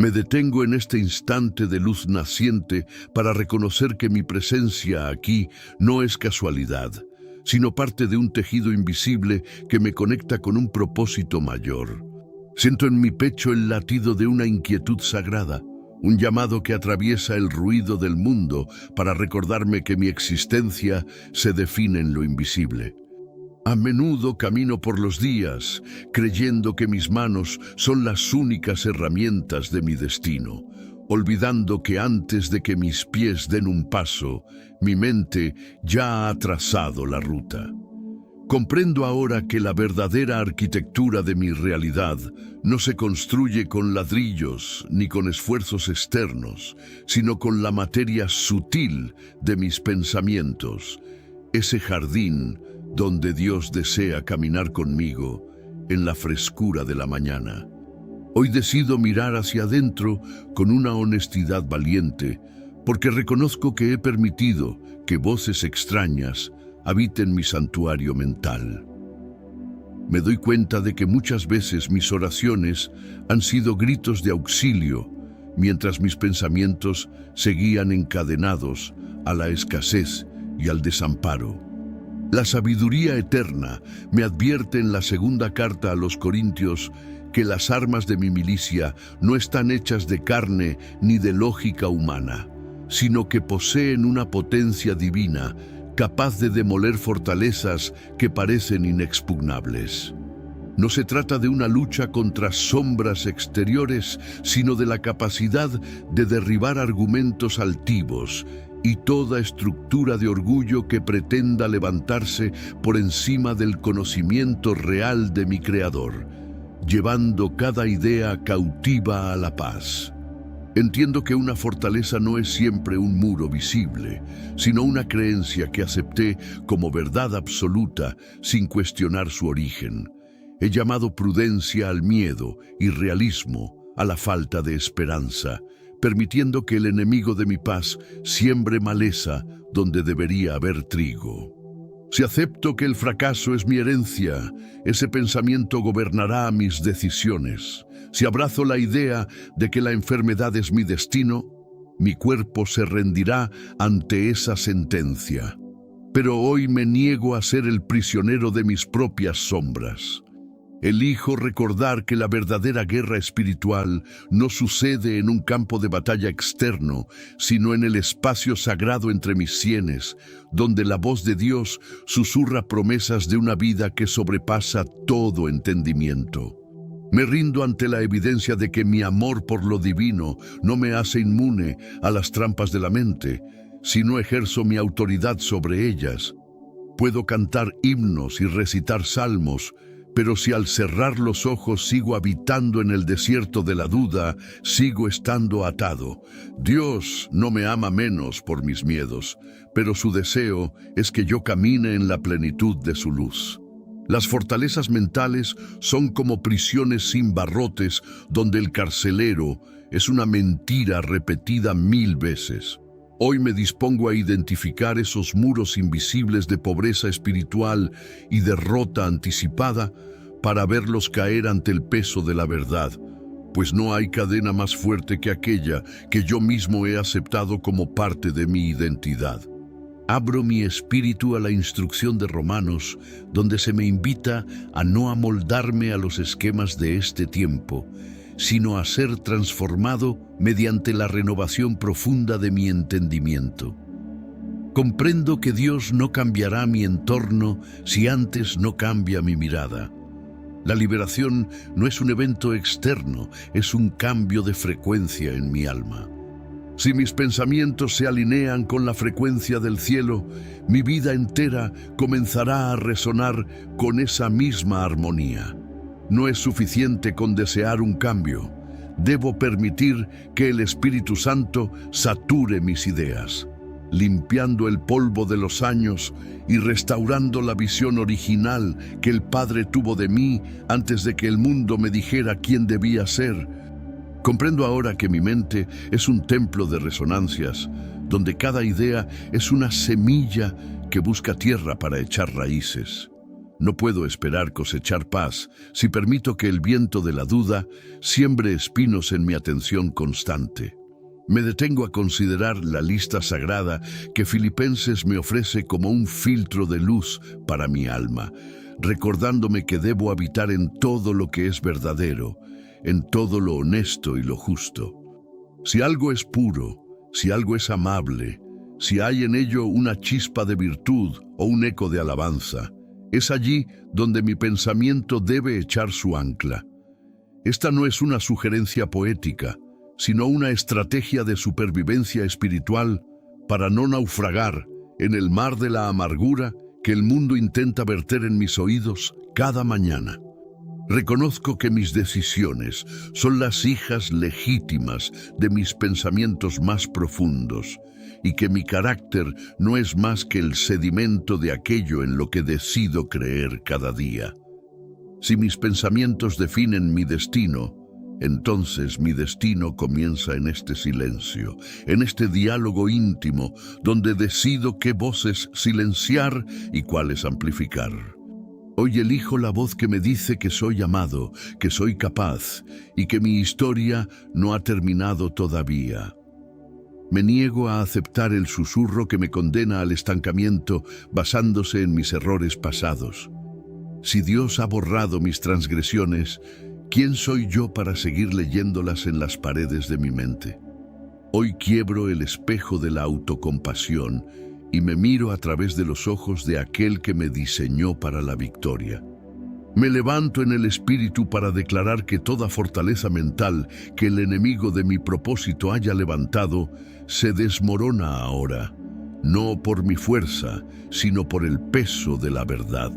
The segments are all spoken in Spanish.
Me detengo en este instante de luz naciente para reconocer que mi presencia aquí no es casualidad, sino parte de un tejido invisible que me conecta con un propósito mayor. Siento en mi pecho el latido de una inquietud sagrada, un llamado que atraviesa el ruido del mundo para recordarme que mi existencia se define en lo invisible. A menudo camino por los días, creyendo que mis manos son las únicas herramientas de mi destino, olvidando que antes de que mis pies den un paso, mi mente ya ha trazado la ruta. Comprendo ahora que la verdadera arquitectura de mi realidad no se construye con ladrillos ni con esfuerzos externos, sino con la materia sutil de mis pensamientos, ese jardín donde Dios desea caminar conmigo en la frescura de la mañana. Hoy decido mirar hacia adentro con una honestidad valiente, porque reconozco que he permitido que voces extrañas habiten mi santuario mental. Me doy cuenta de que muchas veces mis oraciones han sido gritos de auxilio, mientras mis pensamientos seguían encadenados a la escasez y al desamparo. La sabiduría eterna me advierte en la segunda carta a los Corintios que las armas de mi milicia no están hechas de carne ni de lógica humana, sino que poseen una potencia divina capaz de demoler fortalezas que parecen inexpugnables. No se trata de una lucha contra sombras exteriores, sino de la capacidad de derribar argumentos altivos y toda estructura de orgullo que pretenda levantarse por encima del conocimiento real de mi Creador, llevando cada idea cautiva a la paz. Entiendo que una fortaleza no es siempre un muro visible, sino una creencia que acepté como verdad absoluta sin cuestionar su origen. He llamado prudencia al miedo y realismo a la falta de esperanza, permitiendo que el enemigo de mi paz siembre maleza donde debería haber trigo. Si acepto que el fracaso es mi herencia, ese pensamiento gobernará mis decisiones. Si abrazo la idea de que la enfermedad es mi destino, mi cuerpo se rendirá ante esa sentencia. Pero hoy me niego a ser el prisionero de mis propias sombras. Elijo recordar que la verdadera guerra espiritual no sucede en un campo de batalla externo, sino en el espacio sagrado entre mis sienes, donde la voz de Dios susurra promesas de una vida que sobrepasa todo entendimiento. Me rindo ante la evidencia de que mi amor por lo divino no me hace inmune a las trampas de la mente, sino ejerzo mi autoridad sobre ellas. Puedo cantar himnos y recitar salmos, pero si al cerrar los ojos sigo habitando en el desierto de la duda, sigo estando atado. Dios no me ama menos por mis miedos, pero su deseo es que yo camine en la plenitud de su luz. Las fortalezas mentales son como prisiones sin barrotes donde el carcelero es una mentira repetida 1000 veces. Hoy me dispongo a identificar esos muros invisibles de pobreza espiritual y derrota anticipada para verlos caer ante el peso de la verdad, pues no hay cadena más fuerte que aquella que yo mismo he aceptado como parte de mi identidad. Abro mi espíritu a la instrucción de Romanos, donde se me invita a no amoldarme a los esquemas de este tiempo, sino a ser transformado mediante la renovación profunda de mi entendimiento. Comprendo que Dios no cambiará mi entorno si antes no cambia mi mirada. La liberación no es un evento externo, es un cambio de frecuencia en mi alma. Si mis pensamientos se alinean con la frecuencia del cielo, mi vida entera comenzará a resonar con esa misma armonía. No es suficiente con desear un cambio. Debo permitir que el Espíritu Santo sature mis ideas, limpiando el polvo de los años y restaurando la visión original que el Padre tuvo de mí antes de que el mundo me dijera quién debía ser. Comprendo ahora que mi mente es un templo de resonancias, donde cada idea es una semilla que busca tierra para echar raíces. No puedo esperar cosechar paz si permito que el viento de la duda siembre espinos en mi atención constante. Me detengo a considerar la lista sagrada que Filipenses me ofrece como un filtro de luz para mi alma, recordándome que debo habitar en todo lo que es verdadero, en todo lo honesto y lo justo. Si algo es puro, si algo es amable, si hay en ello una chispa de virtud o un eco de alabanza, es allí donde mi pensamiento debe echar su ancla. Esta no es una sugerencia poética, sino una estrategia de supervivencia espiritual para no naufragar en el mar de la amargura que el mundo intenta verter en mis oídos cada mañana. Reconozco que mis decisiones son las hijas legítimas de mis pensamientos más profundos y que mi carácter no es más que el sedimento de aquello en lo que decido creer cada día. Si mis pensamientos definen mi destino, entonces mi destino comienza en este silencio, en este diálogo íntimo donde decido qué voces silenciar y cuáles amplificar. Hoy elijo la voz que me dice que soy amado, que soy capaz y que mi historia no ha terminado todavía. Me niego a aceptar el susurro que me condena al estancamiento basándose en mis errores pasados. Si Dios ha borrado mis transgresiones, ¿quién soy yo para seguir leyéndolas en las paredes de mi mente? Hoy quiebro el espejo de la autocompasión y me miro a través de los ojos de aquel que me diseñó para la victoria. Me levanto en el espíritu para declarar que toda fortaleza mental que el enemigo de mi propósito haya levantado se desmorona ahora, no por mi fuerza, sino por el peso de la verdad.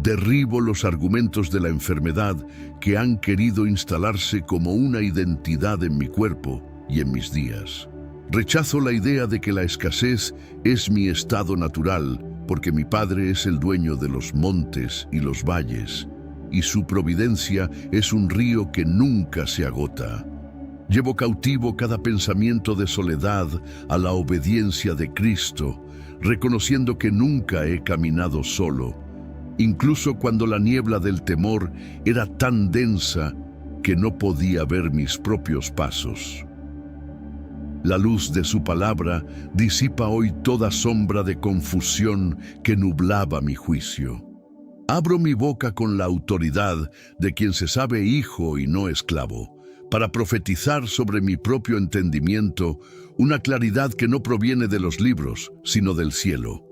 Derribo los argumentos de la enfermedad que han querido instalarse como una identidad en mi cuerpo y en mis días. Rechazo la idea de que la escasez es mi estado natural, porque mi Padre es el dueño de los montes y los valles, y su providencia es un río que nunca se agota. Llevo cautivo cada pensamiento de soledad a la obediencia de Cristo, reconociendo que nunca he caminado solo, incluso cuando la niebla del temor era tan densa que no podía ver mis propios pasos. La luz de su palabra disipa hoy toda sombra de confusión que nublaba mi juicio. Abro mi boca con la autoridad de quien se sabe hijo y no esclavo, para profetizar sobre mi propio entendimiento una claridad que no proviene de los libros, sino del cielo.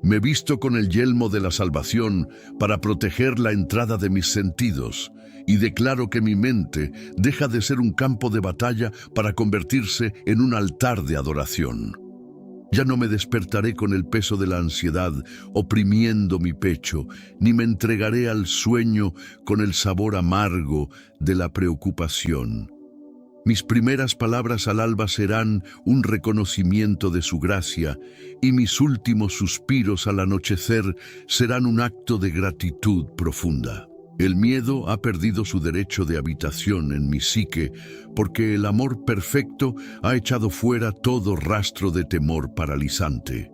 Me visto con el yelmo de la salvación para proteger la entrada de mis sentidos y declaro que mi mente deja de ser un campo de batalla para convertirse en un altar de adoración. Ya no me despertaré con el peso de la ansiedad oprimiendo mi pecho, ni me entregaré al sueño con el sabor amargo de la preocupación. Mis primeras palabras al alba serán un reconocimiento de su gracia, y mis últimos suspiros al anochecer serán un acto de gratitud profunda. El miedo ha perdido su derecho de habitación en mi psique, porque el amor perfecto ha echado fuera todo rastro de temor paralizante.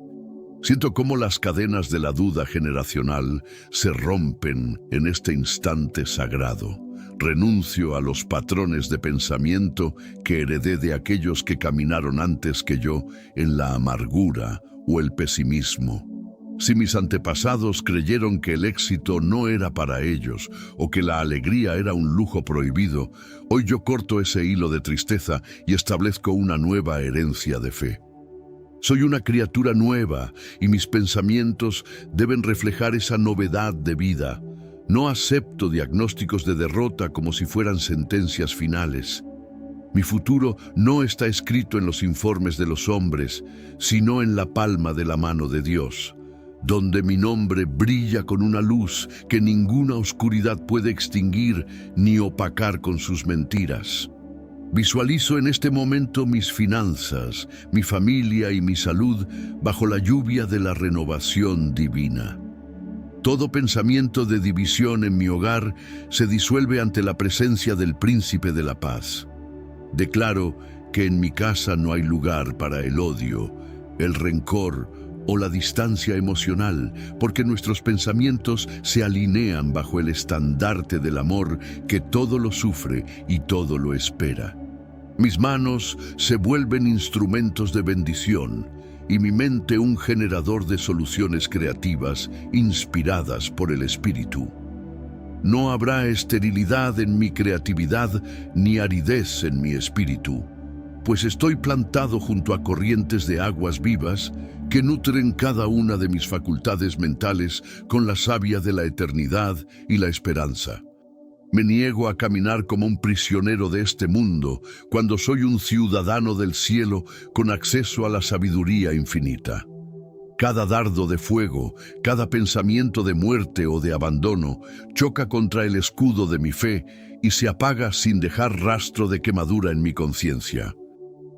Siento cómo las cadenas de la duda generacional se rompen en este instante sagrado. Renuncio a los patrones de pensamiento que heredé de aquellos que caminaron antes que yo en la amargura o el pesimismo. Si mis antepasados creyeron que el éxito no era para ellos o que la alegría era un lujo prohibido, hoy yo corto ese hilo de tristeza y establezco una nueva herencia de fe. Soy una criatura nueva y mis pensamientos deben reflejar esa novedad de vida. No acepto diagnósticos de derrota como si fueran sentencias finales. Mi futuro no está escrito en los informes de los hombres, sino en la palma de la mano de Dios, donde mi nombre brilla con una luz que ninguna oscuridad puede extinguir ni opacar con sus mentiras. Visualizo en este momento mis finanzas, mi familia y mi salud bajo la lluvia de la renovación divina. Todo pensamiento de división en mi hogar se disuelve ante la presencia del Príncipe de la Paz. Declaro que en mi casa no hay lugar para el odio, el rencor o la distancia emocional, porque nuestros pensamientos se alinean bajo el estandarte del amor que todo lo sufre y todo lo espera. Mis manos se vuelven instrumentos de bendición y mi mente un generador de soluciones creativas inspiradas por el Espíritu. No habrá esterilidad en mi creatividad ni aridez en mi espíritu, pues estoy plantado junto a corrientes de aguas vivas que nutren cada una de mis facultades mentales con la savia de la eternidad y la esperanza. Me niego a caminar como un prisionero de este mundo cuando soy un ciudadano del cielo con acceso a la sabiduría infinita. Cada dardo de fuego, cada pensamiento de muerte o de abandono choca contra el escudo de mi fe y se apaga sin dejar rastro de quemadura en mi conciencia.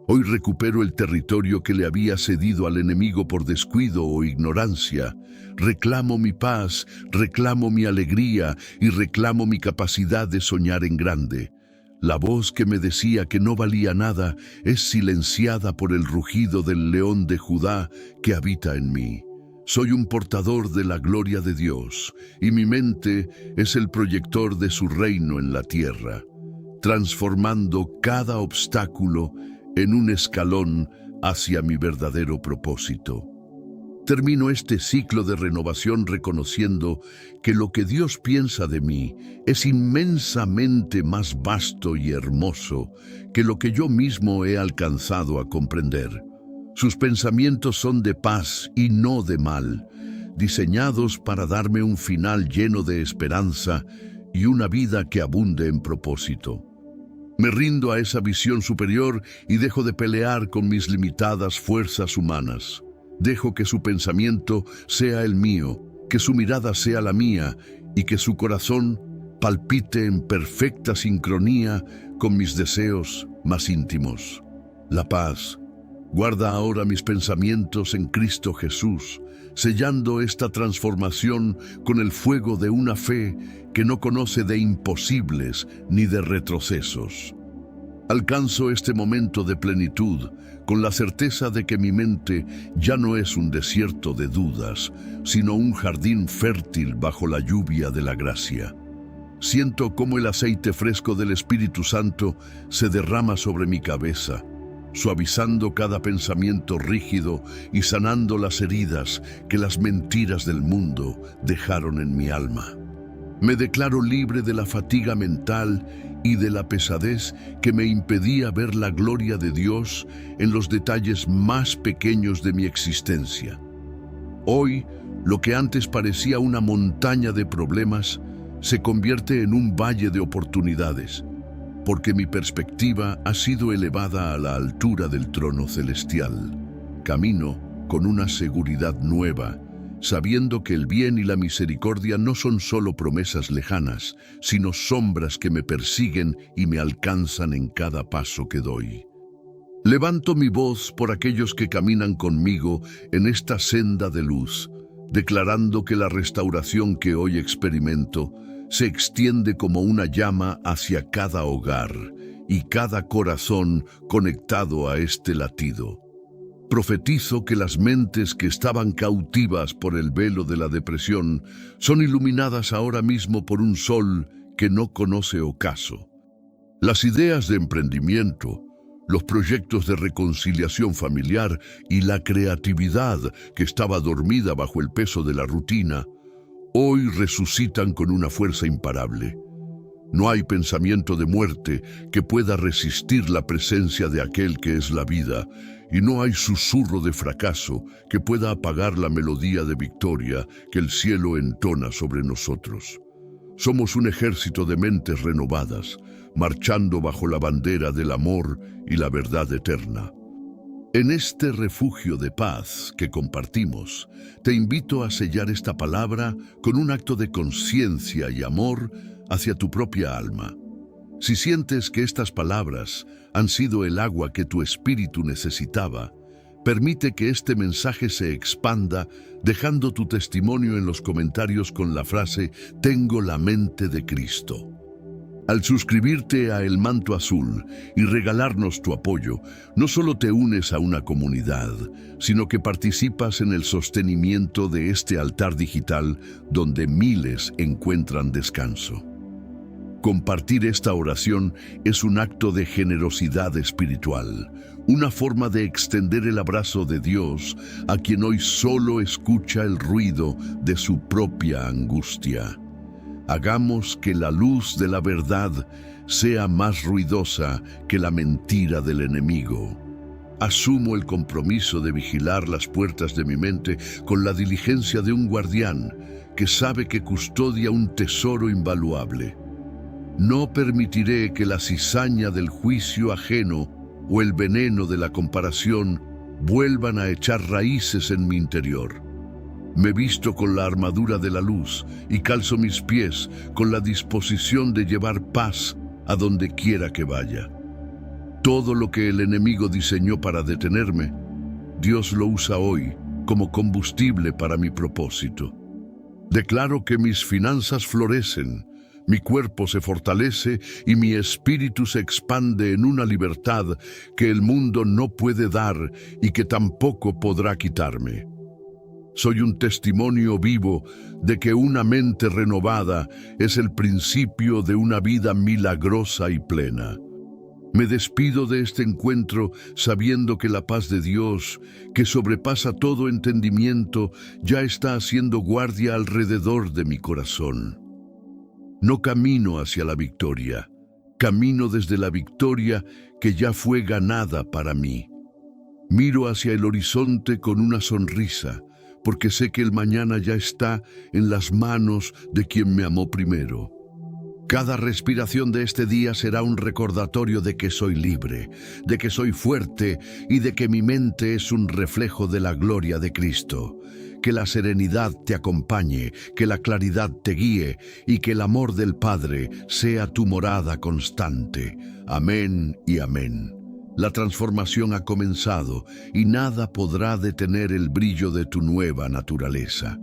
Hoy recupero el territorio que le había cedido al enemigo por descuido o ignorancia. Reclamo mi paz, reclamo mi alegría y reclamo mi capacidad de soñar en grande. La voz que me decía que no valía nada es silenciada por el rugido del león de Judá que habita en mí. Soy un portador de la gloria de Dios y mi mente es el proyector de su reino en la tierra, transformando cada obstáculo en un escalón hacia mi verdadero propósito. Termino este ciclo de renovación reconociendo que lo que Dios piensa de mí es inmensamente más vasto y hermoso que lo que yo mismo he alcanzado a comprender. Sus pensamientos son de paz y no de mal, diseñados para darme un final lleno de esperanza y una vida que abunde en propósito. Me rindo a esa visión superior y dejo de pelear con mis limitadas fuerzas humanas. Dejo que su pensamiento sea el mío, que su mirada sea la mía y que su corazón palpite en perfecta sincronía con mis deseos más íntimos. La paz guarda ahora mis pensamientos en Cristo Jesús, sellando esta transformación con el fuego de una fe que no conoce de imposibles ni de retrocesos. Alcanzo este momento de plenitud con la certeza de que mi mente ya no es un desierto de dudas, sino un jardín fértil bajo la lluvia de la gracia. Siento cómo el aceite fresco del Espíritu Santo se derrama sobre mi cabeza, suavizando cada pensamiento rígido y sanando las heridas que las mentiras del mundo dejaron en mi alma. Me declaro libre de la fatiga mental y de la pesadez que me impedía ver la gloria de Dios en los detalles más pequeños de mi existencia. Hoy, lo que antes parecía una montaña de problemas se convierte en un valle de oportunidades, porque mi perspectiva ha sido elevada a la altura del trono celestial. Camino con una seguridad nueva, sabiendo que el bien y la misericordia no son solo promesas lejanas, sino sombras que me persiguen y me alcanzan en cada paso que doy. Levanto mi voz por aquellos que caminan conmigo en esta senda de luz, declarando que la restauración que hoy experimento se extiende como una llama hacia cada hogar y cada corazón conectado a este latido. Profetizo que las mentes que estaban cautivas por el velo de la depresión son iluminadas ahora mismo por un sol que no conoce ocaso. Las ideas de emprendimiento, los proyectos de reconciliación familiar y la creatividad que estaba dormida bajo el peso de la rutina, hoy resucitan con una fuerza imparable. No hay pensamiento de muerte que pueda resistir la presencia de aquel que es la vida, y no hay susurro de fracaso que pueda apagar la melodía de victoria que el cielo entona sobre nosotros. Somos un ejército de mentes renovadas, marchando bajo la bandera del amor y la verdad eterna. En este refugio de paz que compartimos, te invito a sellar esta palabra con un acto de conciencia y amor hacia tu propia alma. Si sientes que estas palabras han sido el agua que tu espíritu necesitaba, permite que este mensaje se expanda dejando tu testimonio en los comentarios con la frase «Tengo la mente de Cristo». Al suscribirte a El Manto Azul y regalarnos tu apoyo, no solo te unes a una comunidad, sino que participas en el sostenimiento de este altar digital donde miles encuentran descanso. Compartir esta oración es un acto de generosidad espiritual, una forma de extender el abrazo de Dios a quien hoy solo escucha el ruido de su propia angustia. Hagamos que la luz de la verdad sea más ruidosa que la mentira del enemigo. Asumo el compromiso de vigilar las puertas de mi mente con la diligencia de un guardián que sabe que custodia un tesoro invaluable. No permitiré que la cizaña del juicio ajeno o el veneno de la comparación vuelvan a echar raíces en mi interior. Me visto con la armadura de la luz y calzo mis pies con la disposición de llevar paz a donde quiera que vaya. Todo lo que el enemigo diseñó para detenerme, Dios lo usa hoy como combustible para mi propósito. Declaro que mis finanzas florecen, mi cuerpo se fortalece y mi espíritu se expande en una libertad que el mundo no puede dar y que tampoco podrá quitarme. Soy un testimonio vivo de que una mente renovada es el principio de una vida milagrosa y plena. Me despido de este encuentro sabiendo que la paz de Dios, que sobrepasa todo entendimiento, ya está haciendo guardia alrededor de mi corazón. No camino hacia la victoria, camino desde la victoria que ya fue ganada para mí. Miro hacia el horizonte con una sonrisa, porque sé que el mañana ya está en las manos de quien me amó primero. Cada respiración de este día será un recordatorio de que soy libre, de que soy fuerte y de que mi mente es un reflejo de la gloria de Cristo. Que la serenidad te acompañe, que la claridad te guíe y que el amor del Padre sea tu morada constante. Amén y amén. La transformación ha comenzado y nada podrá detener el brillo de tu nueva naturaleza.